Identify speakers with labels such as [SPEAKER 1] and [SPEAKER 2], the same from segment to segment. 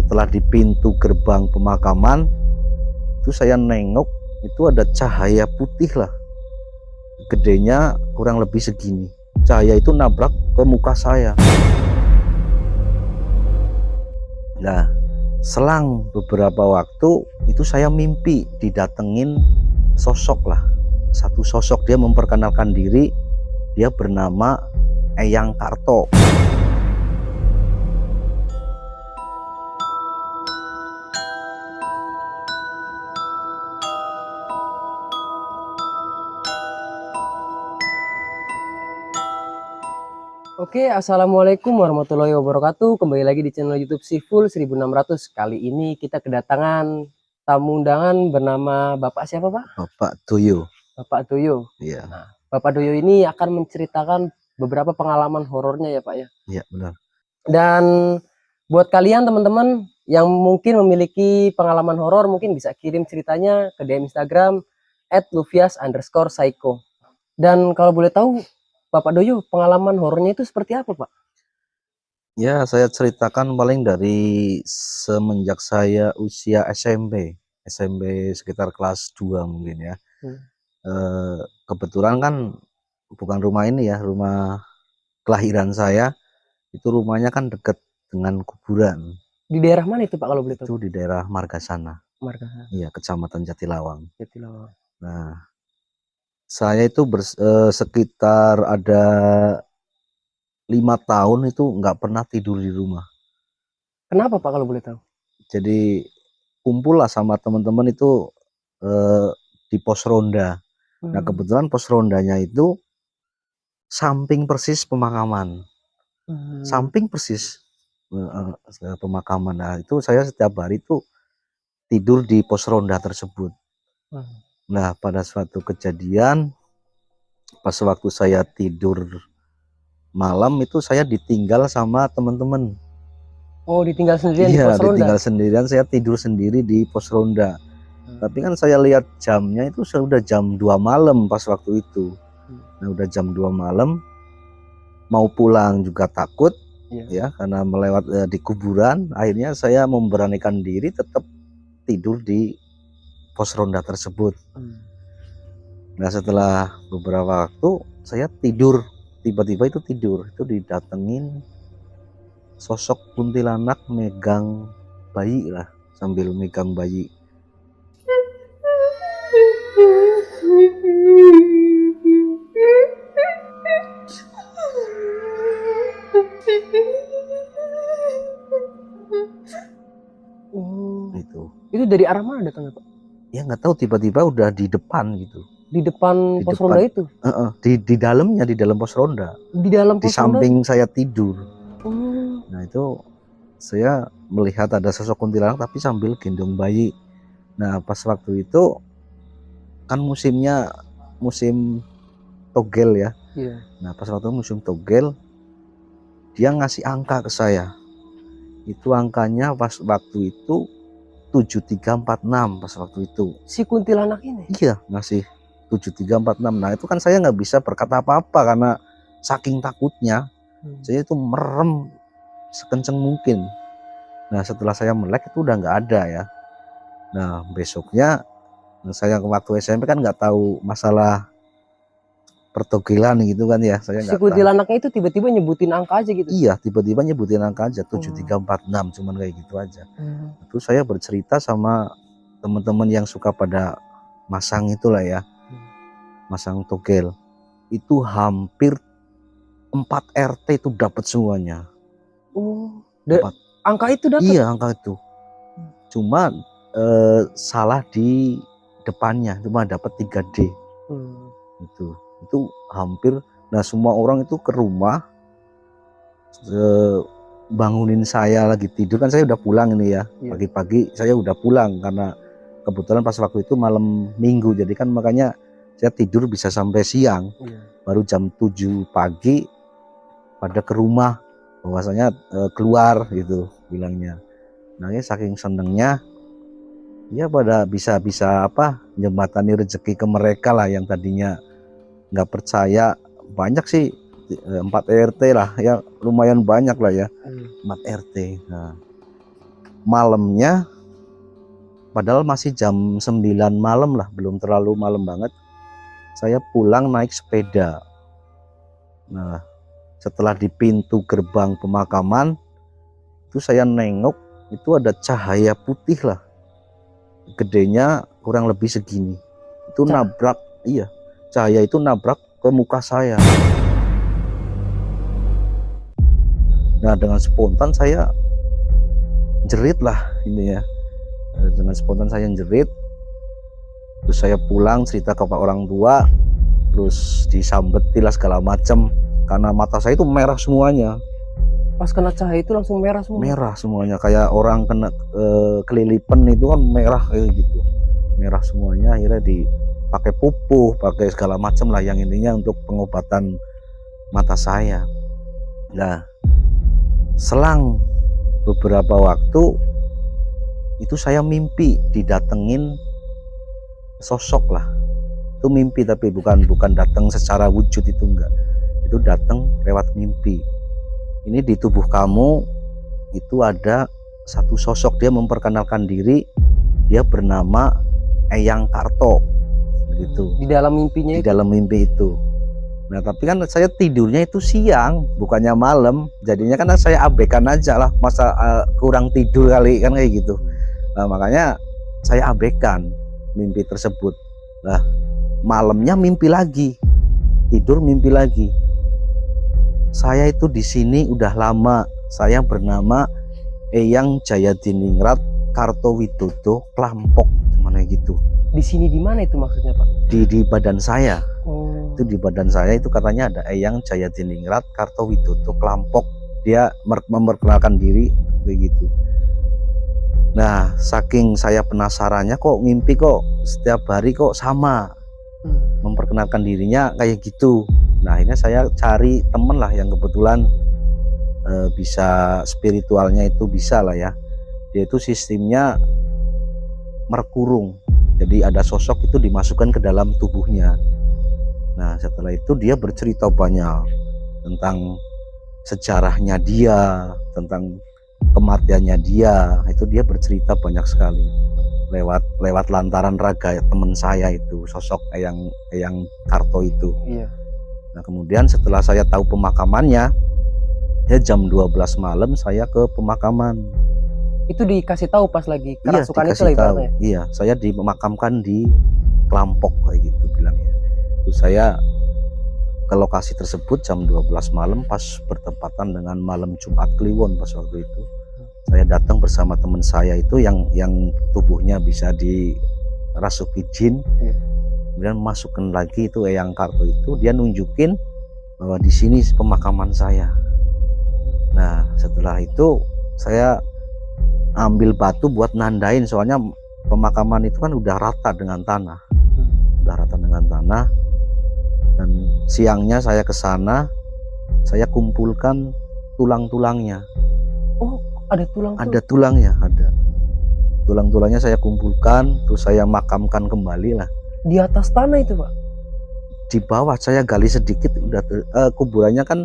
[SPEAKER 1] setelah di pintu gerbang pemakaman itu saya nengok, itu ada cahaya putih lah, gedenya kurang lebih segini. Cahaya itu nabrak ke muka saya. Nah, selang beberapa waktu itu saya mimpi didatengin sosok lah, satu sosok. Dia memperkenalkan diri, dia bernama Eyang Karto.
[SPEAKER 2] Oke, assalamualaikum warahmatullahi wabarakatuh. Kembali lagi di channel YouTube Siful 1600. Kali ini kita kedatangan tamu undangan bernama Bapak siapa, Pak?
[SPEAKER 1] Bapak Doyo.
[SPEAKER 2] Bapak Doyo.
[SPEAKER 1] Iya.
[SPEAKER 2] Nah, Bapak Doyo ini akan menceritakan beberapa pengalaman horornya ya, Pak ya.
[SPEAKER 1] Iya, benar.
[SPEAKER 2] Dan buat kalian teman-teman yang mungkin memiliki pengalaman horor, mungkin bisa kirim ceritanya ke DM Instagram @luvias_psycho. Dan kalau boleh tahu, Bapak Doyo, pengalaman horornya itu seperti apa, Pak?
[SPEAKER 1] Ya, saya ceritakan paling dari semenjak saya usia SMP sekitar kelas 2 mungkin ya. Kebetulan kan bukan rumah ini ya, rumah kelahiran saya itu rumahnya kan dekat dengan kuburan.
[SPEAKER 2] Di daerah mana itu, Pak, kalau boleh tahu?
[SPEAKER 1] Itu di daerah Margasana.
[SPEAKER 2] Margasana.
[SPEAKER 1] Iya, Kecamatan Jatilawang.
[SPEAKER 2] Jatilawang.
[SPEAKER 1] Nah, saya itu sekitar ada 5 tahun itu nggak pernah tidur di rumah.
[SPEAKER 2] Kenapa, Pak, kalau boleh tahu?
[SPEAKER 1] Jadi kumpul lah sama teman-teman itu di pos ronda. Nah, kebetulan pos rondanya itu samping persis pemakaman. Samping persis pemakaman. Nah, itu saya setiap hari itu tidur di pos ronda tersebut. Nah, pada suatu kejadian pas waktu saya tidur malam itu saya ditinggal sama teman-teman.
[SPEAKER 2] Oh, ditinggal sendirian di
[SPEAKER 1] Iya,
[SPEAKER 2] pos ronda?
[SPEAKER 1] ditinggal sendirian, saya tidur sendiri di pos ronda. Tapi kan saya lihat jamnya itu sudah jam 2 malam pas waktu itu. Nah, udah jam 2 malam, mau pulang juga takut ya karena melewat di kuburan. Akhirnya saya memberanikan diri tetap tidur di pos ronda tersebut. Nah, setelah beberapa waktu saya tidur, tiba-tiba itu didatengin sosok kuntilanak megang bayi lah, sambil megang bayi.
[SPEAKER 2] Itu dari arah mana datangnya, Pak?
[SPEAKER 1] Ya nggak tahu, tiba-tiba udah di depan gitu.
[SPEAKER 2] Di depan pos ronda itu?
[SPEAKER 1] Di dalamnya, di dalam pos ronda.
[SPEAKER 2] Di dalam pos
[SPEAKER 1] ronda? Di samping saya tidur. Nah, itu saya melihat ada sosok kuntilanak tapi sambil gendong bayi. Nah, pas waktu itu kan musimnya musim togel ya. Nah, pas waktu musim togel dia ngasih angka ke saya. Itu angkanya pas waktu itu 7346 pas waktu itu.
[SPEAKER 2] Si kuntilanak ini?
[SPEAKER 1] Iya, ngasih 7346. Nah, itu kan saya nggak bisa berkata apa-apa karena saking takutnya. Saya itu merem sekenceng mungkin. Nah, setelah saya melek itu udah nggak ada ya. Nah, besoknya saya waktu SMP kan nggak tahu masalah pertogelan gitu kan ya. Saya
[SPEAKER 2] si kuntilanaknya itu tiba-tiba nyebutin angka aja gitu?
[SPEAKER 1] Iya, tiba-tiba nyebutin angka aja 7346, cuman kayak gitu aja. Itu saya bercerita sama teman-teman yang suka pada masang itulah ya, masang togel. Itu hampir 4 RT itu dapat semuanya.
[SPEAKER 2] Angka itu dapat?
[SPEAKER 1] Iya, angka itu. Cuma salah di depannya, cuma dapat 3D. Itu hampir. Nah, semua orang itu ke rumah bangunin saya lagi tidur, kan saya udah pulang ini ya. Pagi-pagi saya udah pulang karena kebetulan pas waktu itu malam minggu, jadi kan makanya saya tidur bisa sampai siang. Baru jam 7 pagi pada ke rumah, bahwasanya keluar gitu bilangnya. Nah, ya saking senengnya ya pada bisa apa jembatani rezeki ke mereka lah yang tadinya nggak percaya. Banyak sih 4 RT lah ya, lumayan banyak lah ya, 4 RT. Nah, malamnya, padahal masih jam 9 malam lah, belum terlalu malam banget, saya pulang naik sepeda. Nah, setelah di pintu gerbang pemakaman itu saya nengok, itu ada cahaya putih lah, gedenya kurang lebih segini. Itu nabrak, iya, cahaya itu nabrak ke muka saya. Nah, dengan spontan saya jerit lah ini ya. Dengan spontan saya jerit. Terus saya pulang cerita ke orang tua, terus disambetilah segala macam karena mata saya itu merah semuanya.
[SPEAKER 2] Pas kena cahaya itu langsung merah semua.
[SPEAKER 1] Merah semuanya, kayak orang kena kelilipan itu kan merah kayak gitu. Merah semuanya, akhirnya dipakai pupuh, pakai segala macam lah yang intinya untuk pengobatan mata saya. Nah, selang beberapa waktu itu saya mimpi didatengin sosok lah. Itu mimpi tapi bukan datang secara wujud, itu enggak. Itu datang lewat mimpi. Ini di tubuh kamu itu ada satu sosok, dia memperkenalkan diri, dia bernama Eyang Karto gitu.
[SPEAKER 2] Di dalam mimpinya
[SPEAKER 1] Di dalam mimpi itu. Nah, tapi kan saya tidurnya itu siang, bukannya malam. Jadinya kan saya abaikan aja lah, masa kurang tidur kali kan kayak gitu. Nah, makanya saya abaikan mimpi tersebut. Nah, malamnya mimpi lagi, tidur mimpi lagi. Saya itu di sini udah lama. Saya bernama Eyang Jayadiningrat Kartowidodo Klampok, mana gitu.
[SPEAKER 2] Di sini di mana itu maksudnya, Pak?
[SPEAKER 1] Di badan saya.
[SPEAKER 2] Oh.
[SPEAKER 1] Itu di badan saya itu katanya ada Eyang Jayadiningrat Kartowidodo Klampok. Dia memperkenalkan diri begitu. Nah, saking saya penasarannya, kok mimpi kok setiap hari kok sama, memperkenalkan dirinya kayak gitu. Nah, akhirnya saya cari temen lah yang kebetulan bisa spiritualnya itu bisa lah ya. Dia itu sistemnya merkurung. Jadi ada sosok itu dimasukkan ke dalam tubuhnya. Nah, setelah itu dia bercerita banyak tentang sejarahnya dia, tentang kematiannya dia. Itu dia bercerita banyak sekali lewat lantaran raga teman saya itu, sosok Eyang Karto itu.
[SPEAKER 2] Iya.
[SPEAKER 1] Nah, kemudian setelah saya tahu pemakamannya, ya jam 12 malam saya ke pemakaman.
[SPEAKER 2] Itu dikasih tahu pas lagi kerasukan
[SPEAKER 1] Iya,
[SPEAKER 2] itu lagi
[SPEAKER 1] tahu.
[SPEAKER 2] ya?
[SPEAKER 1] Iya, saya dimakamkan di Klampok kayak gitu bilangnya. Terus saya ke lokasi tersebut jam 12 malam pas bertepatan dengan malam Jumat Kliwon pas waktu itu. Saya datang bersama teman saya itu yang tubuhnya bisa dirasuki jin.
[SPEAKER 2] Iya.
[SPEAKER 1] Kemudian masukkan lagi itu Eyang Karto itu, dia nunjukin bahwa di sini pemakaman saya. Nah, setelah itu saya ambil batu buat nandain, soalnya pemakaman itu kan udah rata dengan tanah. Dan siangnya saya ke sana, saya kumpulkan tulang-tulangnya.
[SPEAKER 2] Oh, ada tulang?
[SPEAKER 1] Ada tulangnya, ada. Tulang-tulangnya saya kumpulkan, terus saya makamkan kembali lah.
[SPEAKER 2] Di atas tanah itu, Pak?
[SPEAKER 1] Di bawah saya gali sedikit, udah kuburannya kan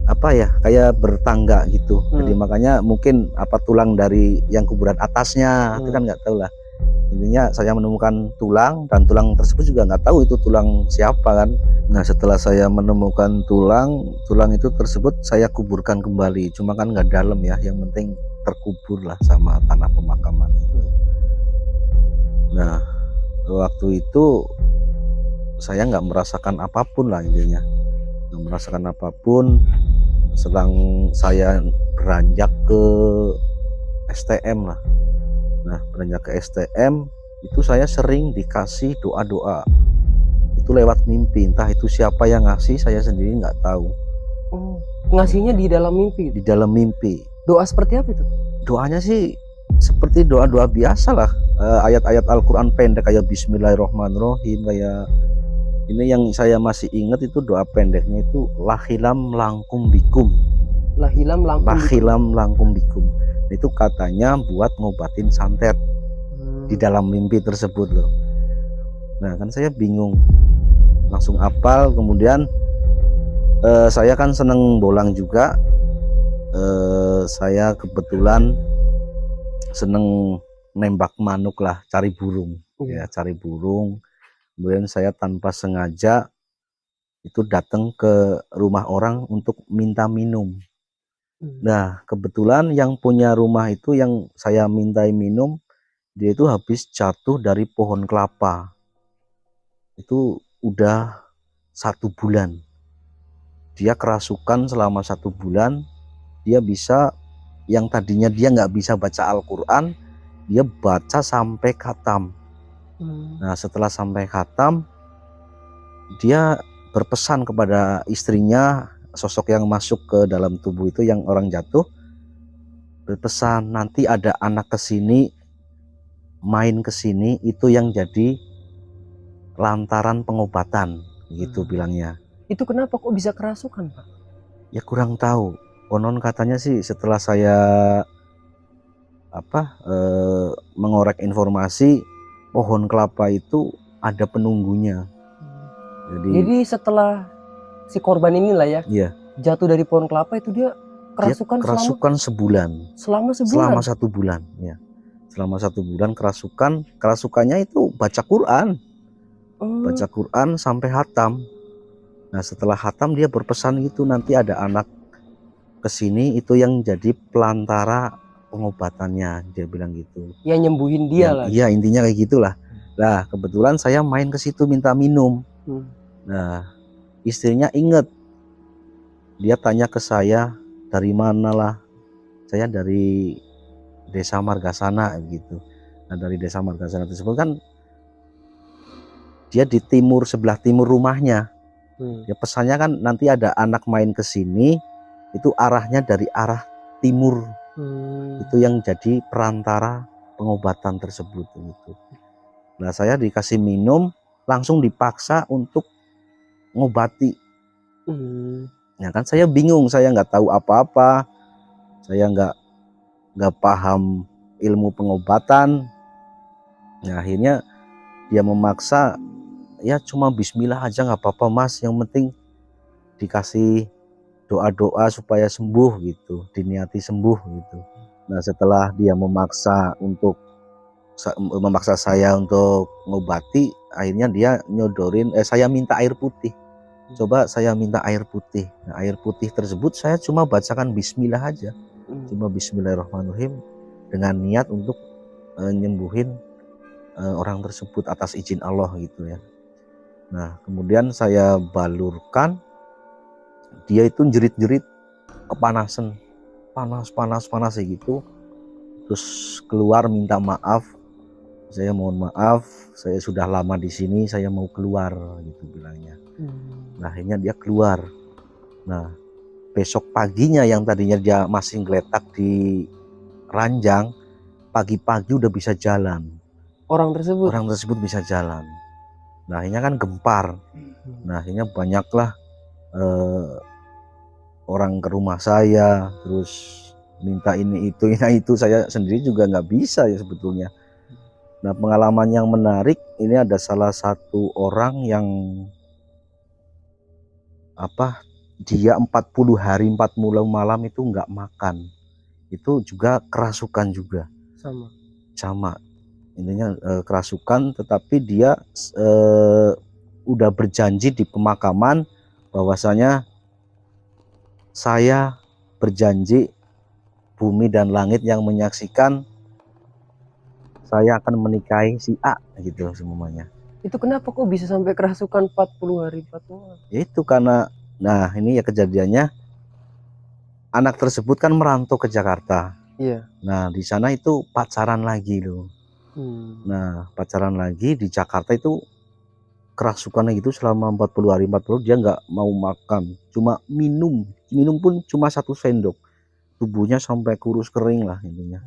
[SPEAKER 1] apa ya, kayak bertangga gitu. Jadi makanya mungkin apa tulang dari yang kuburan atasnya itu kan nggak tahu lah. Intinya saya menemukan tulang, dan tulang tersebut juga nggak tahu itu tulang siapa kan. Nah, setelah saya menemukan tulang itu tersebut saya kuburkan kembali. Cuma kan nggak dalam ya, yang penting terkubur lah sama tanah pemakaman itu. Nah, waktu itu saya nggak merasakan apapun lah intinya, nggak merasakan apapun. Selang saya beranjak ke STM lah. Nah, beranjak ke STM itu saya sering dikasih doa-doa. Itu lewat mimpi, entah itu siapa yang ngasih, saya sendiri nggak tahu.
[SPEAKER 2] Oh, ngasihnya di dalam mimpi?
[SPEAKER 1] Di dalam mimpi.
[SPEAKER 2] Doa seperti apa itu?
[SPEAKER 1] Doanya sih seperti doa-doa biasa lah, ayat-ayat Al-Quran pendek kayak Bismillahirrohmanirrohim, kayak ini yang saya masih ingat itu doa pendeknya itu lahilam langkum bikum.
[SPEAKER 2] Lahilam
[SPEAKER 1] langkum bikum. Itu katanya buat ngobatin santet di dalam mimpi tersebut loh. Nah, kan saya bingung, langsung apal. Kemudian saya kan seneng bolang juga. Saya kebetulan seneng nembak manuk lah, cari burung.
[SPEAKER 2] Iya.
[SPEAKER 1] Ya, cari burung. Kemudian saya tanpa sengaja itu datang ke rumah orang untuk minta minum. Nah, kebetulan yang punya rumah itu yang saya mintai minum, dia itu habis jatuh dari pohon kelapa. Itu udah 1 bulan. Dia kerasukan selama 1 bulan. Dia bisa, yang tadinya dia nggak bisa baca Al-Quran, dia baca sampai khatam. Nah, setelah sampai khatam, dia berpesan kepada istrinya, sosok yang masuk ke dalam tubuh itu yang orang jatuh, berpesan nanti ada anak kesini, main kesini, itu yang jadi lantaran pengobatan, gitu bilangnya.
[SPEAKER 2] Itu kenapa kok bisa kerasukan, Pak?
[SPEAKER 1] Ya kurang tahu. Konon katanya sih setelah saya mengorek informasi, pohon kelapa itu ada penunggunya.
[SPEAKER 2] Jadi setelah si korban inilah ya,
[SPEAKER 1] iya,
[SPEAKER 2] jatuh dari pohon kelapa itu dia kerasukan,
[SPEAKER 1] kerasukan sebulan.
[SPEAKER 2] Selama
[SPEAKER 1] 1 bulan, ya. Selama 1 bulan kerasukannya itu baca Quran. Baca Quran sampai hatam. Nah, setelah hatam dia berpesan gitu, nanti ada anak kesini itu yang jadi pelantara pengobatannya, dia bilang gitu.
[SPEAKER 2] Yang nyembuhin dia lah.
[SPEAKER 1] Iya, intinya kayak gitulah. Nah, kebetulan saya main ke situ minta minum. Nah, istrinya inget. Dia tanya ke saya, dari mana lah? Saya dari Desa Margasana gitu. Nah, dari Desa Margasana tersebut kan dia di timur, sebelah timur rumahnya. Ya, pesannya kan nanti ada anak main ke sini, itu arahnya dari arah timur. Itu yang jadi perantara pengobatan tersebut gitu. Nah, saya dikasih minum, langsung dipaksa untuk ngobati. Ya kan saya bingung, saya nggak tahu apa-apa, saya nggak paham ilmu pengobatan. Nah, akhirnya dia memaksa, ya cuma bismillah aja nggak apa-apa mas, yang penting dikasih doa-doa supaya sembuh gitu, diniati sembuh gitu. Nah, setelah dia memaksa saya untuk ngobati, akhirnya dia nyodorin, saya minta air putih. Coba saya minta air putih. Nah, air putih tersebut saya cuma bacakan bismillah aja. Cuma bismillahirrahmanirrahim dengan niat untuk nyembuhin orang tersebut atas izin Allah gitu ya. Nah, kemudian saya balurkan, dia itu jerit-jerit kepanasan, panas kayak gitu. Terus keluar minta maaf, saya mohon maaf, saya sudah lama di sini, saya mau keluar gitu bilangnya. Nah, akhirnya dia keluar. Nah, besok paginya yang tadinya dia masih ngeletak di ranjang, pagi-pagi udah bisa jalan. Orang tersebut bisa jalan. Nah, akhirnya kan gempar. Nah, akhirnya banyaklah orang ke rumah saya, terus minta ini itu, saya sendiri juga nggak bisa ya sebetulnya. Nah, pengalaman yang menarik ini ada salah satu orang yang dia 40 hari 40 malam itu nggak makan, itu juga kerasukan juga. Sama intinya kerasukan, tetapi dia udah berjanji di pemakaman bahwasanya saya berjanji bumi dan langit yang menyaksikan saya akan menikahi si A gitu semuanya.
[SPEAKER 2] Itu kenapa kok bisa sampai kerasukan 40 hari 40 malam?
[SPEAKER 1] Ya itu karena, nah ini ya kejadiannya, anak tersebut kan merantau ke Jakarta.
[SPEAKER 2] Iya.
[SPEAKER 1] Nah, di sana itu pacaran lagi loh. Nah, pacaran lagi di Jakarta itu kerasukannya gitu selama 40 hari 40 dia nggak mau makan, cuma minum pun cuma 1 sendok, tubuhnya sampai kurus kering lah intinya.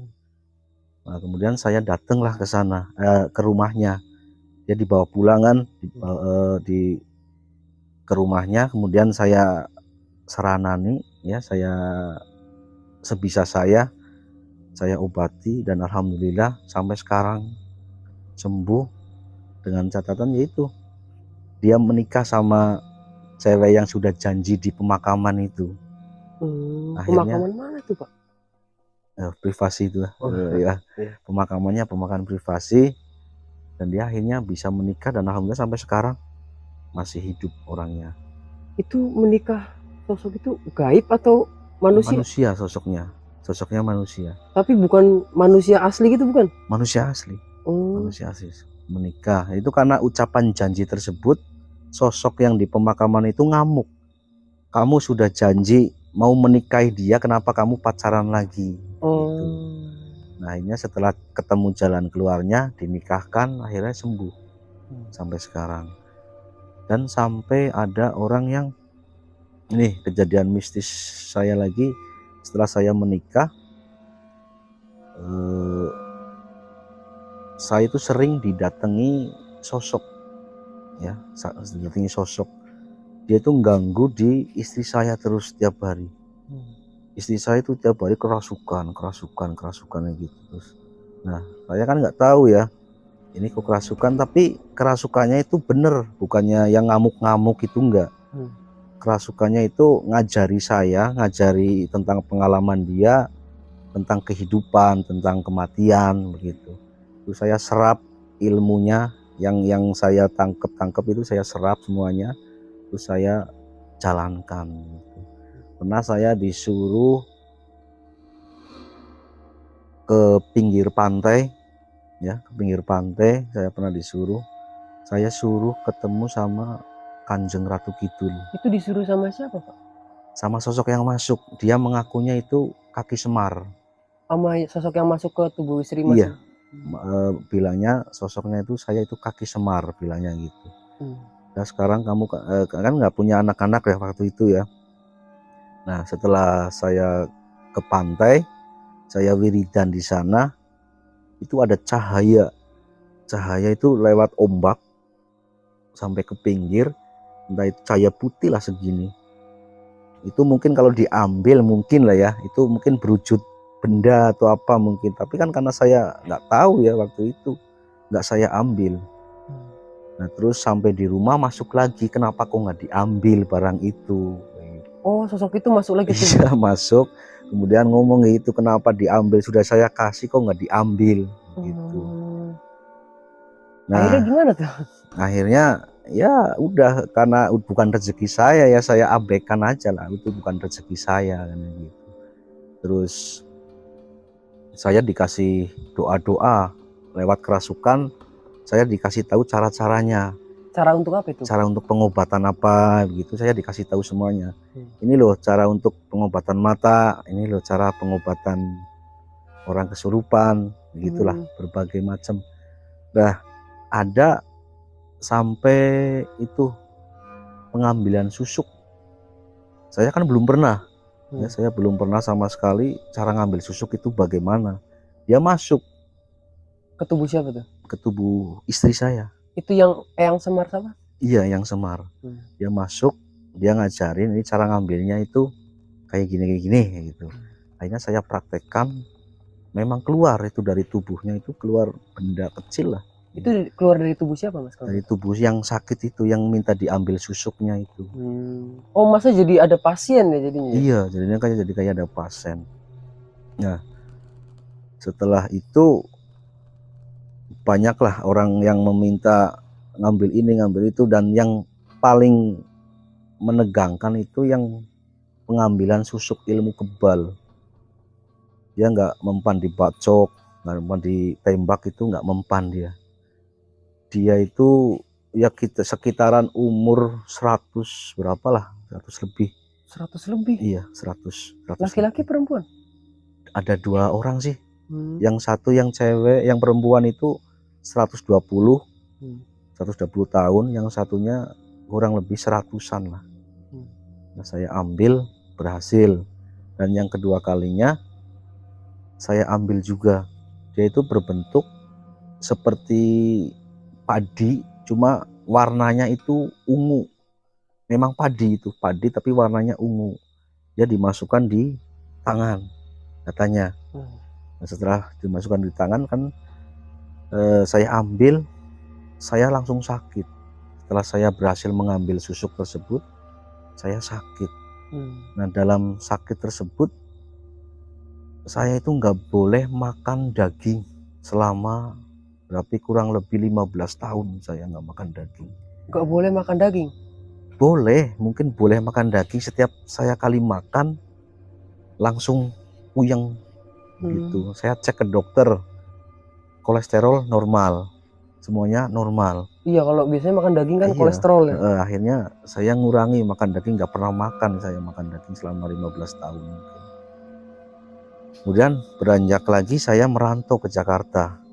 [SPEAKER 1] Nah, kemudian saya datanglah ke sana, ke rumahnya, dia dibawa pulangan ke rumahnya, kemudian saya seranani ya, saya sebisa saya obati, dan alhamdulillah sampai sekarang sembuh, dengan catatan yaitu dia menikah sama cewek yang sudah janji di pemakaman itu.
[SPEAKER 2] Akhirnya, pemakaman mana tuh Pak?
[SPEAKER 1] privasi itu
[SPEAKER 2] Oh,
[SPEAKER 1] ya.
[SPEAKER 2] iya.
[SPEAKER 1] Pemakamannya pemakaman privasi, dan dia akhirnya bisa menikah dan alhamdulillah sampai sekarang masih hidup orangnya.
[SPEAKER 2] Itu menikah sosok itu gaib atau manusia?
[SPEAKER 1] Manusia sosoknya manusia.
[SPEAKER 2] Tapi bukan manusia asli gitu, bukan?
[SPEAKER 1] Manusia asli.
[SPEAKER 2] Oh.
[SPEAKER 1] Manusia asli menikah. Itu karena ucapan janji tersebut, sosok yang di pemakaman itu ngamuk. Kamu sudah janji mau menikahi dia, kenapa kamu pacaran lagi?
[SPEAKER 2] Oh.
[SPEAKER 1] Gitu. Nah, akhirnya setelah ketemu jalan keluarnya, dinikahkan, akhirnya sembuh sampai sekarang. Dan sampai ada orang yang, ini kejadian mistis saya lagi, setelah saya menikah, saya itu sering didatangi sosok, ya, didatangi sosok. Dia itu ganggu di istri saya terus tiap hari. Istri saya itu tiap hari kerasukan gitu terus. Nah, saya kan nggak tahu ya, ini kok kerasukan, tapi kerasukannya itu bener, bukannya yang ngamuk-ngamuk itu enggak. Kerasukannya itu ngajari tentang pengalaman dia, tentang kehidupan, tentang kematian begitu. Terus saya serap ilmunya, yang saya tangkap itu saya serap semuanya, terus saya jalankan. Pernah saya disuruh ke pinggir pantai, ya, ke pinggir pantai saya pernah disuruh. Saya suruh ketemu sama Kanjeng Ratu Kidul.
[SPEAKER 2] Itu disuruh sama siapa, Pak?
[SPEAKER 1] Sama sosok yang masuk, dia mengakunya itu kaki Semar.
[SPEAKER 2] Sama sosok yang masuk ke tubuh istri Mas?
[SPEAKER 1] Iya, bilangnya sosoknya itu saya itu kaki Semar, bilangnya gitu. Nah, sekarang kamu kan nggak punya anak-anak ya waktu itu ya. Nah, setelah saya ke pantai, saya wiridan di sana, itu ada cahaya itu lewat ombak sampai ke pinggir, entah itu cahaya putih lah segini. Itu mungkin kalau diambil mungkin lah ya, itu mungkin berwujud benda atau apa mungkin, tapi kan karena saya nggak tahu ya waktu itu, nggak saya ambil. Nah, terus sampai di rumah masuk lagi, kenapa kok nggak diambil barang itu?
[SPEAKER 2] Oh, sosok itu masuk lagi?
[SPEAKER 1] Iya, masuk, kemudian ngomong gitu, kenapa diambil, sudah saya kasih kok nggak diambil gitu. Nah,
[SPEAKER 2] akhirnya gimana tuh?
[SPEAKER 1] Akhirnya ya udah, karena bukan rezeki saya ya, saya abaikan aja lah, itu bukan rezeki saya kan gitu. Terus saya dikasih doa-doa lewat kerasukan, saya dikasih tahu cara-caranya.
[SPEAKER 2] Cara untuk apa itu?
[SPEAKER 1] Cara untuk pengobatan apa gitu, saya dikasih tahu semuanya. Ini loh cara untuk pengobatan mata, ini loh cara pengobatan orang kesurupan, begitulah, berbagai macam. Nah, ada sampai itu pengambilan susuk. Saya kan belum pernah, ya, saya belum pernah sama sekali cara ngambil susuk itu bagaimana. Dia masuk
[SPEAKER 2] ke tubuh siapa tuh?
[SPEAKER 1] Ke tubuh istri saya.
[SPEAKER 2] Itu yang Eyang Semar sama?
[SPEAKER 1] Iya, yang Semar. Dia masuk, dia ngajarin ini cara ngambilnya itu kayak gini gitu. Akhirnya saya praktekkan, memang keluar itu dari tubuhnya, itu keluar benda kecil lah.
[SPEAKER 2] Itu keluar dari tubuh siapa, Mas?
[SPEAKER 1] Dari tubuh yang sakit itu, yang minta diambil susuknya itu.
[SPEAKER 2] Oh, masa jadi ada pasien ya jadinya?
[SPEAKER 1] Iya, jadinya kayak ada pasien. Nah, setelah itu banyaklah orang yang meminta ngambil ini ngambil itu, dan yang paling menegangkan itu yang pengambilan susuk ilmu kebal. Dia nggak mempan dibacok, nggak mempan ditembak, itu nggak mempan dia. Dia itu ya kita sekitaran umur 100 berapa lah, 100 lebih.
[SPEAKER 2] 100 lebih?
[SPEAKER 1] Iya, 100.
[SPEAKER 2] Laki-laki perempuan?
[SPEAKER 1] Ada 2 orang sih. Yang satu yang cewek, yang perempuan itu 120 tahun, yang satunya kurang lebih 100-an lah. Nah, saya ambil, berhasil. Dan yang kedua kalinya saya ambil juga. Dia itu berbentuk seperti padi, cuma warnanya itu ungu. Memang padi, itu padi tapi warnanya ungu. Dia dimasukkan di tangan katanya. Nah, setelah dimasukkan di tangan kan, saya ambil, saya langsung sakit. Setelah saya berhasil mengambil susuk tersebut, saya sakit. Nah, dalam sakit tersebut saya itu nggak boleh makan daging selama kurang lebih 15 tahun saya nggak makan daging.
[SPEAKER 2] Nggak boleh makan daging?
[SPEAKER 1] Boleh, mungkin boleh makan daging, setiap saya kali makan langsung puyeng gitu. Saya cek ke dokter, kolesterol normal, semuanya normal.
[SPEAKER 2] Iya, kalau biasanya makan daging kan
[SPEAKER 1] Iya,
[SPEAKER 2] kolesterol ya.
[SPEAKER 1] akhirnya saya ngurangi makan daging, nggak pernah makan saya makan daging selama 15 tahun. Kemudian beranjak lagi saya merantau ke Jakarta.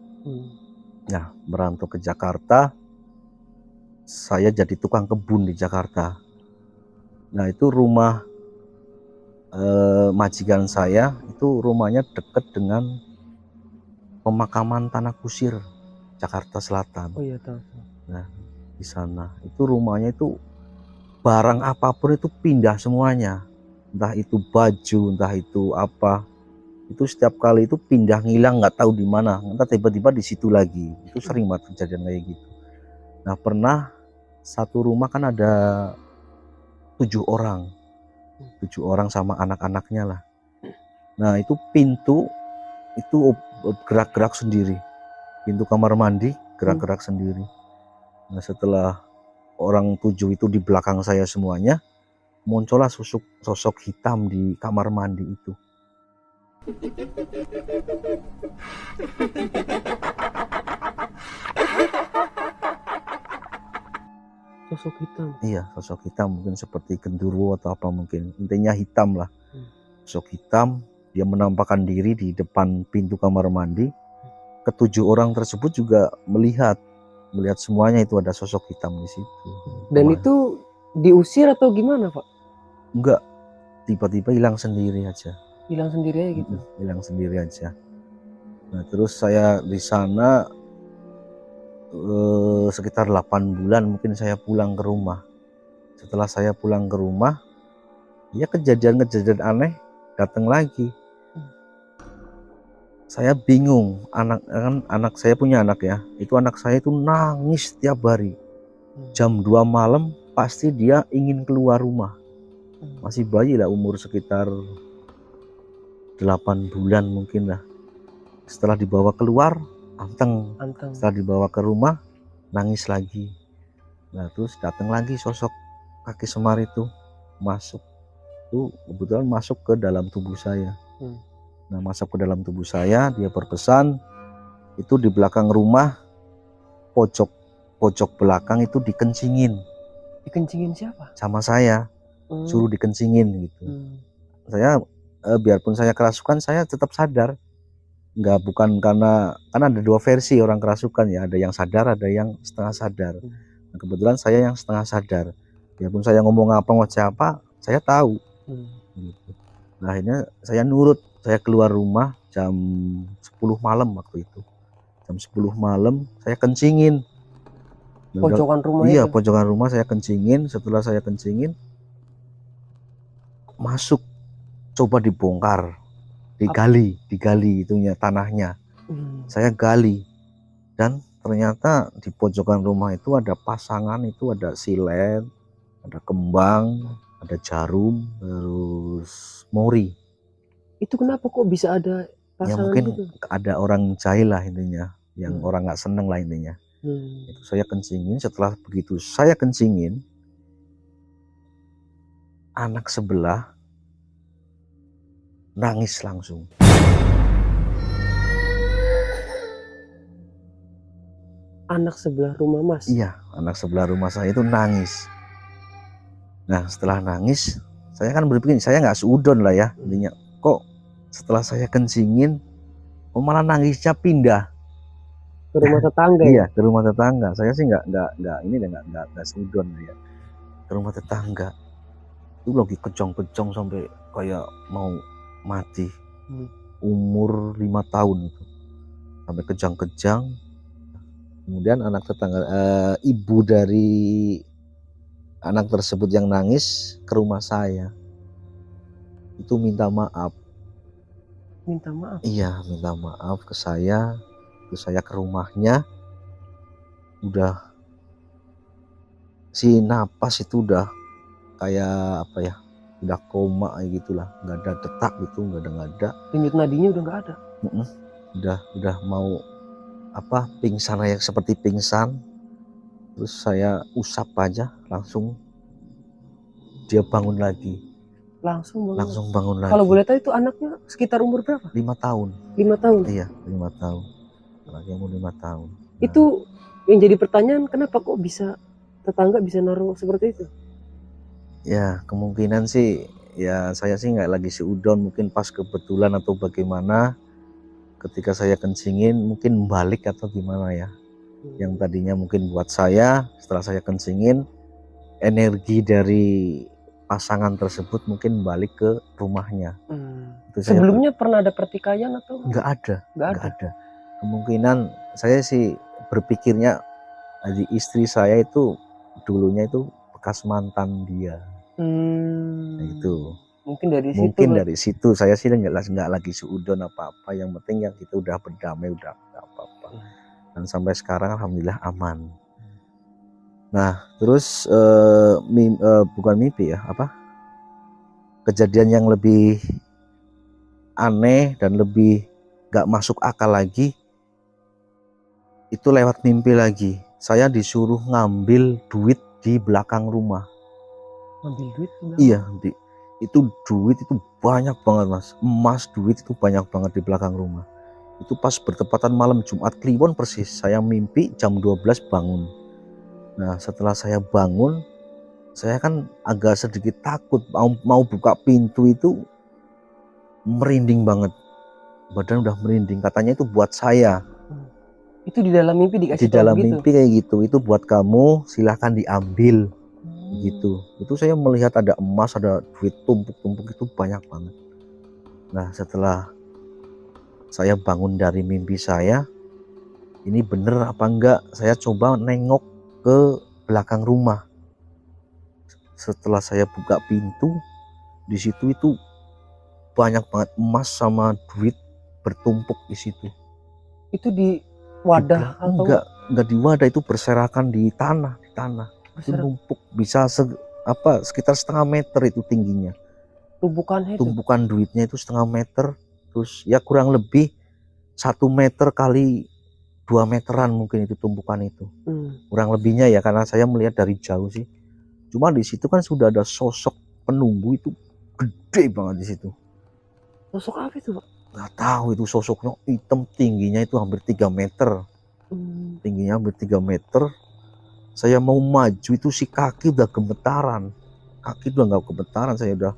[SPEAKER 1] Nah, merantau ke Jakarta, saya jadi tukang kebun di Jakarta. Nah, itu rumah majikan saya, itu rumahnya dekat dengan pemakaman Tanah Kusir, Jakarta Selatan.
[SPEAKER 2] Oh iya, tahu.
[SPEAKER 1] Nah, di sana itu rumahnya itu barang apapun itu pindah semuanya, entah itu baju, entah itu apa, itu setiap kali itu pindah ngilang, nggak tahu di mana, entah tiba-tiba di situ lagi. Itu sering banget kejadian kayak gitu. Nah, pernah satu rumah kan ada 7 orang sama anak-anaknya lah. Nah, itu pintu itu gerak-gerak sendiri, pintu kamar mandi gerak-gerak sendiri. Nah, setelah orang 7 itu di belakang saya semuanya, muncullah sosok hitam di kamar mandi itu.
[SPEAKER 2] Sosok hitam?
[SPEAKER 1] Iya, sosok hitam, mungkin seperti genderuwo atau apa, mungkin intinya hitam lah. Sosok hitam, dia menampakkan diri di depan pintu kamar mandi. Ketujuh orang tersebut juga melihat semuanya itu ada sosok hitam di situ.
[SPEAKER 2] Dan itu diusir atau gimana, Pak?
[SPEAKER 1] Enggak, tiba-tiba hilang sendiri aja.
[SPEAKER 2] Hilang sendiri aja gitu?
[SPEAKER 1] Hilang sendiri aja. Nah, terus saya di sana sekitar 8 bulan mungkin saya pulang ke rumah. Setelah saya pulang ke rumah, ya kejadian-kejadian aneh datang lagi. Saya bingung, anak saya punya anak ya, itu anak saya itu nangis setiap hari. Jam 2 malam pasti dia ingin keluar rumah. Masih bayi lah, umur sekitar 8 bulan mungkin lah. Setelah dibawa keluar, anteng. Setelah dibawa ke rumah, nangis lagi. Nah, terus datang lagi sosok kaki semar itu masuk. Itu kebetulan masuk ke dalam tubuh saya. Nah, masuk ke dalam tubuh saya, dia berpesan itu di belakang rumah, pojok belakang itu dikencingin.
[SPEAKER 2] Dikencingin siapa?
[SPEAKER 1] Sama saya, suruh dikencingin gitu. Saya biarpun saya kerasukan, saya tetap sadar. Bukan karena, ada 2 versi orang kerasukan ya, ada yang sadar, ada yang setengah sadar. Nah, kebetulan saya yang setengah sadar. Biarpun saya ngomong apa mau siapa, saya tahu. Gitu. Nah, akhirnya saya nurut, saya keluar rumah jam 10 malam waktu itu. Jam 10 malam saya kencingin.
[SPEAKER 2] Pojokan rumah?
[SPEAKER 1] Iya, pojokan rumah saya kencingin. Setelah saya kencingin, masuk, coba dibongkar, digali itunya tanahnya. Saya gali, dan ternyata di pojokan rumah itu ada pasangan, itu ada silet, ada kembang, ada jarum, terus mori.
[SPEAKER 2] Itu kenapa kok bisa ada pasangan? Ya mungkin
[SPEAKER 1] gitu? Ada orang jahil lah intinya, yang orang nggak seneng lah intinya. Itu saya kencingin. Setelah begitu saya kencingin, anak sebelah nangis langsung.
[SPEAKER 2] Anak sebelah rumah Mas?
[SPEAKER 1] Iya, anak sebelah rumah saya itu nangis. Nah, setelah nangis, saya kan berpikir, saya nggak seudon lah ya, intinya kok setelah saya kencingin, malah nangisnya pindah
[SPEAKER 2] ke rumah tetangga.
[SPEAKER 1] Iya, ke rumah tetangga. Saya sih nggak seudon ya, ke rumah tetangga. Itu lagi kejong-kejong sampai kayak mau mati. Umur 5 tahun itu, sampai kejang-kejang. Kemudian anak tetangga, ibu dari anak tersebut yang nangis ke rumah saya, itu minta maaf.
[SPEAKER 2] Minta maaf?
[SPEAKER 1] Iya, minta maaf ke saya. Terus saya ke rumahnya, udah si napas itu udah kayak apa ya, udah koma kayak gitulah, nggak ada detak gitu, nggak ada.
[SPEAKER 2] Denyut nadinya udah nggak ada.
[SPEAKER 1] Udah mau pingsan, kayak seperti pingsan. Terus saya usap aja, langsung dia bangun lagi.
[SPEAKER 2] Langsung
[SPEAKER 1] bangun lagi.
[SPEAKER 2] Kalau boleh tahu itu anaknya sekitar umur berapa?
[SPEAKER 1] 5 tahun.
[SPEAKER 2] 5 tahun.
[SPEAKER 1] Iya, 5 tahun. Anaknya umur 5 tahun. Nah,
[SPEAKER 2] itu yang jadi pertanyaan, kenapa kok bisa tetangga bisa naruh seperti itu?
[SPEAKER 1] Ya kemungkinan sih, ya saya sih nggak lagi seudon, mungkin pas kebetulan atau bagaimana. Ketika saya kencingin mungkin balik atau gimana ya. Yang tadinya mungkin buat saya, setelah saya kencingin, energi dari pasangan tersebut mungkin balik ke rumahnya.
[SPEAKER 2] Sebelumnya pernah ada pertikaian atau?
[SPEAKER 1] Nggak ada. Kemungkinan saya sih berpikirnya istri saya itu dulunya itu bekas mantan dia. Nah, itu mungkin dari situ saya sih nggak lagi seudon apa-apa. Yang penting ya kita udah berdamai, udah apa-apa. Dan sampai sekarang alhamdulillah aman. Nah terus bukan mimpi ya, kejadian yang lebih aneh dan lebih gak masuk akal lagi, itu lewat mimpi lagi. Saya disuruh ngambil duit di belakang rumah.
[SPEAKER 2] Ngambil duit?
[SPEAKER 1] Iya, itu duit itu banyak banget mas, emas duit itu banyak banget di belakang rumah. Itu pas bertepatan malam Jumat Kliwon persis, saya mimpi jam 12 bangun. Nah setelah saya bangun, saya kan agak sedikit takut, mau buka pintu itu merinding banget, badan udah merinding. Katanya itu buat saya.
[SPEAKER 2] Itu di dalam mimpi dikasih tahu? Di
[SPEAKER 1] dalam mimpi kayak gitu, itu buat kamu, silahkan diambil. Gitu. Itu saya melihat ada emas, ada duit tumpuk-tumpuk itu banyak banget. Nah setelah saya bangun dari mimpi saya, ini bener apa enggak, saya coba nengok ke belakang rumah. Setelah saya buka pintu, di situ itu banyak banget emas sama duit bertumpuk di situ. Itu di wadah atau enggak di wadah, itu berserakan di tanah, itu numpuk, bisa sekitar setengah meter itu tingginya. Tumpukan duitnya itu setengah meter, terus ya kurang lebih 1 meter kali 2 meteran mungkin itu tumpukan itu. Kurang lebihnya ya, karena saya melihat dari jauh sih. Cuma di situ kan sudah ada sosok penunggu itu gede banget di situ.
[SPEAKER 2] Sosok apa itu, Pak?
[SPEAKER 1] Nggak tahu, itu sosoknya hitam, tingginya itu hampir 3 meter. Tingginya hampir 3 meter. Saya mau maju itu si kaki udah gemetaran. Kaki udah nggak gemetaran, saya udah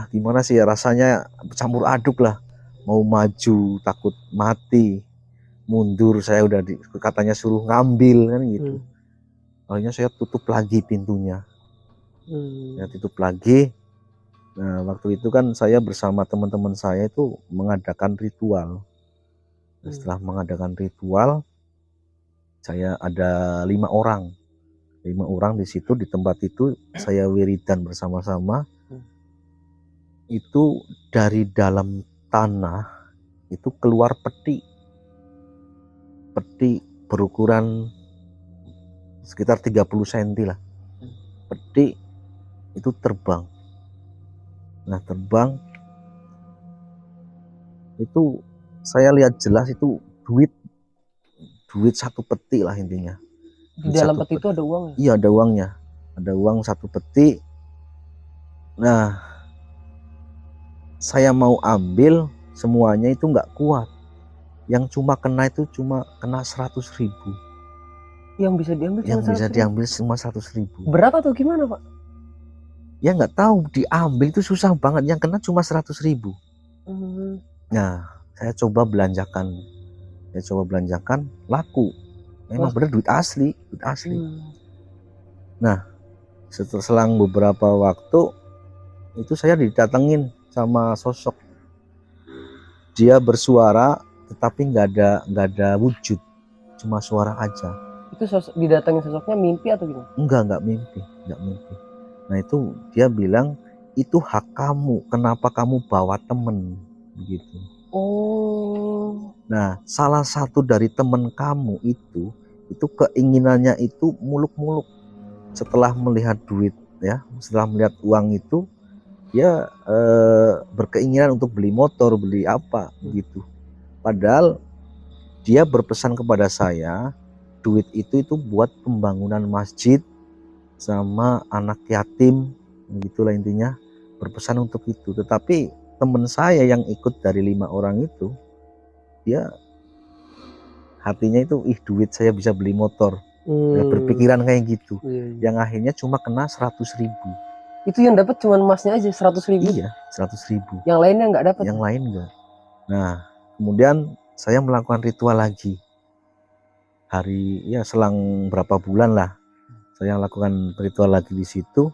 [SPEAKER 1] gimana sih ya, rasanya campur aduk lah. Mau maju takut mati, mundur saya udah katanya suruh ngambil kan gitu. Akhirnya saya tutup lagi pintunya. Ya tutup lagi. Nah waktu itu kan saya bersama teman-teman saya itu mengadakan ritual. Setelah mengadakan ritual, saya ada 5 orang di situ, di tempat itu saya wiridan bersama-sama. Itu dari dalam tanah itu keluar peti berukuran sekitar 30 cm lah. Peti itu terbang. Nah terbang itu saya lihat jelas itu duit 1 peti lah intinya.
[SPEAKER 2] Di dalam peti itu ada uang?
[SPEAKER 1] Iya ada uangnya, ada uang 1 peti. Nah saya mau ambil semuanya itu nggak kuat, yang cuma kena itu cuma kena 100.000.
[SPEAKER 2] Yang bisa diambil
[SPEAKER 1] cuma 100.000.
[SPEAKER 2] Berat atau gimana, Pak?
[SPEAKER 1] Ya nggak tahu, diambil itu susah banget, yang kena cuma 100.000. Nah saya coba belanjakan, laku. Memang benar duit asli. Nah setelah selang beberapa waktu itu saya didatengin sama sosok. Dia bersuara tetapi nggak ada wujud, cuma suara aja.
[SPEAKER 2] Itu didatengin sosoknya mimpi atau gimana?
[SPEAKER 1] Enggak mimpi. Nah itu dia bilang, itu hak kamu, kenapa kamu bawa temen begitu. Nah salah satu dari temen kamu itu keinginannya itu muluk-muluk. Setelah melihat duit ya, setelah melihat uang itu dia berkeinginan untuk beli motor, beli apa begitu. Padahal dia berpesan kepada saya, duit itu buat pembangunan masjid sama anak yatim, begitulah intinya, berpesan untuk itu. Tetapi teman saya yang ikut dari 5 orang itu, dia hatinya itu, duit saya bisa beli motor. Ya, berpikiran kayak gitu. Yang akhirnya cuma kena 100.000.
[SPEAKER 2] Itu yang dapat cuma masnya aja 100.000.
[SPEAKER 1] Iya, 100.000.
[SPEAKER 2] Yang lainnya nggak dapat.
[SPEAKER 1] Yang lain enggak. Nah, kemudian saya melakukan ritual lagi. Selang berapa bulan lah, saya lakukan ritual lagi di situ.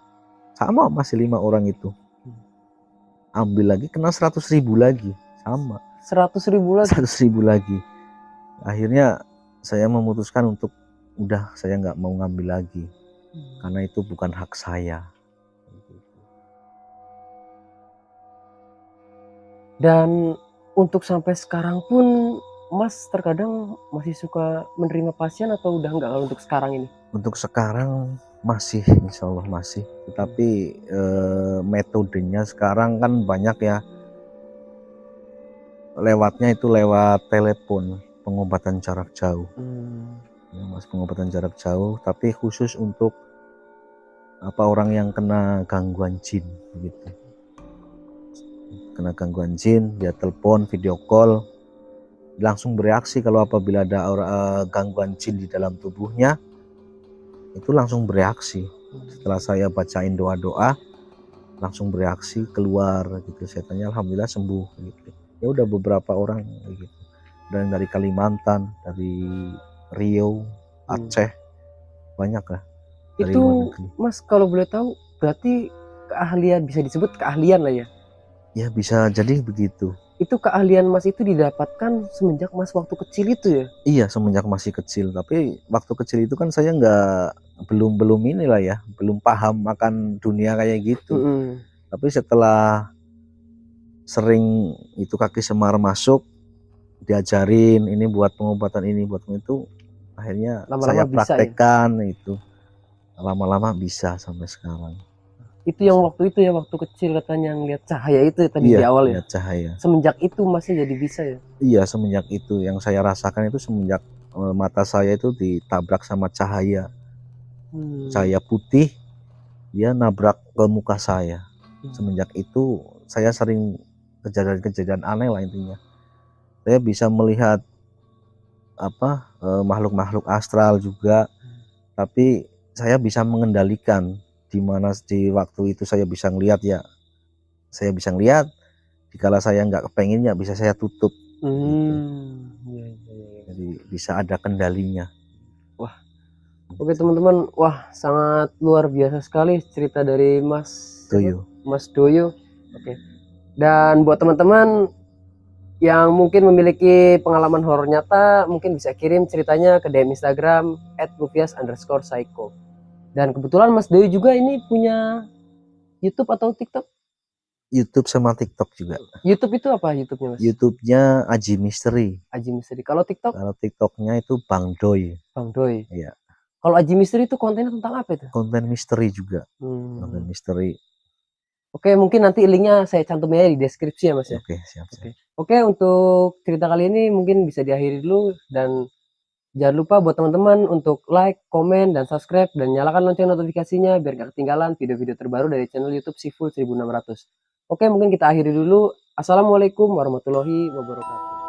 [SPEAKER 1] Sama masih 5 orang itu. Ambil lagi kena 100.000 lagi, sama.
[SPEAKER 2] 100.000 lagi.
[SPEAKER 1] 100.000 lagi. Akhirnya saya memutuskan untuk udah saya nggak mau ngambil lagi, karena itu bukan hak saya.
[SPEAKER 2] Dan untuk sampai sekarang pun Mas terkadang masih suka menerima pasien atau udah enggak kalau untuk sekarang ini?
[SPEAKER 1] Untuk sekarang masih, insya Allah masih. Tetapi metodenya sekarang kan banyak ya. Lewatnya itu lewat telepon, pengobatan jarak jauh. Ya, Mas, pengobatan jarak jauh, tapi khusus untuk orang yang kena gangguan jin gitu. Kena gangguan jin, dia telepon, video call, langsung bereaksi. Kalau apabila ada gangguan jin di dalam tubuhnya, itu langsung bereaksi. Setelah saya bacain doa-doa, langsung bereaksi, keluar gitu setannya. Alhamdulillah sembuh gitu. Ya udah beberapa orang gitu. Dan dari Kalimantan, dari Riau, Aceh, banyak lah.
[SPEAKER 2] Itu Mas kalau boleh tahu berarti keahlian, bisa disebut keahlian lah ya?
[SPEAKER 1] Ya bisa jadi begitu.
[SPEAKER 2] Itu keahlian Mas itu didapatkan semenjak Mas waktu kecil itu ya?
[SPEAKER 1] Iya, semenjak masih kecil. Tapi waktu kecil itu kan saya belum inilah ya, belum paham akan dunia kayak gitu. Tapi setelah sering itu kaki semar masuk, diajarin ini buat pengobatan, ini buat itu, akhirnya saya praktekkan ya? Itu lama-lama bisa sampai sekarang.
[SPEAKER 2] Itu yang waktu itu ya, waktu kecil katanya ngeliat cahaya itu ya, tadi di awal ya?
[SPEAKER 1] Cahaya.
[SPEAKER 2] Semenjak itu masih jadi bisa ya?
[SPEAKER 1] Iya, semenjak itu. Yang saya rasakan itu semenjak mata saya itu ditabrak sama cahaya. Cahaya putih, dia nabrak ke muka saya. Semenjak itu saya sering kejadian-kejadian aneh lah intinya. Saya bisa melihat makhluk-makhluk astral juga, tapi saya bisa mengendalikan di mana di waktu itu saya bisa ngelihat ya, saya bisa ngelihat. Dikala saya nggak kepenginnya bisa saya tutup. Gitu. Jadi bisa ada kendalinya.
[SPEAKER 2] Wah, oke teman-teman, wah sangat luar biasa sekali cerita dari Mas Doyo. Oke. Dan buat teman-teman yang mungkin memiliki pengalaman horor nyata, mungkin bisa kirim ceritanya ke DM Instagram @lufias_psycho. Dan kebetulan Mas Doyo juga ini punya YouTube atau TikTok?
[SPEAKER 1] YouTube sama TikTok juga.
[SPEAKER 2] YouTube itu apa YouTube-nya Mas?
[SPEAKER 1] YouTube-nya Aji Misteri.
[SPEAKER 2] Aji Misteri. Kalau TikTok?
[SPEAKER 1] Kalau TikTok-nya itu Bang Doy.
[SPEAKER 2] Bang Doy.
[SPEAKER 1] Iya.
[SPEAKER 2] Kalau Aji Misteri itu kontennya tentang apa itu?
[SPEAKER 1] Konten misteri juga. Konten misteri.
[SPEAKER 2] Oke, mungkin nanti linknya saya cantumnya di deskripsi ya Mas ya.
[SPEAKER 1] Oke, siap.
[SPEAKER 2] Oke, untuk cerita kali ini mungkin bisa diakhiri dulu, dan jangan lupa buat teman-teman untuk like, komen, dan subscribe, dan nyalakan lonceng notifikasinya biar gak ketinggalan video-video terbaru dari channel YouTube Siful 1600. Oke, mungkin kita akhiri dulu. Assalamualaikum warahmatullahi wabarakatuh.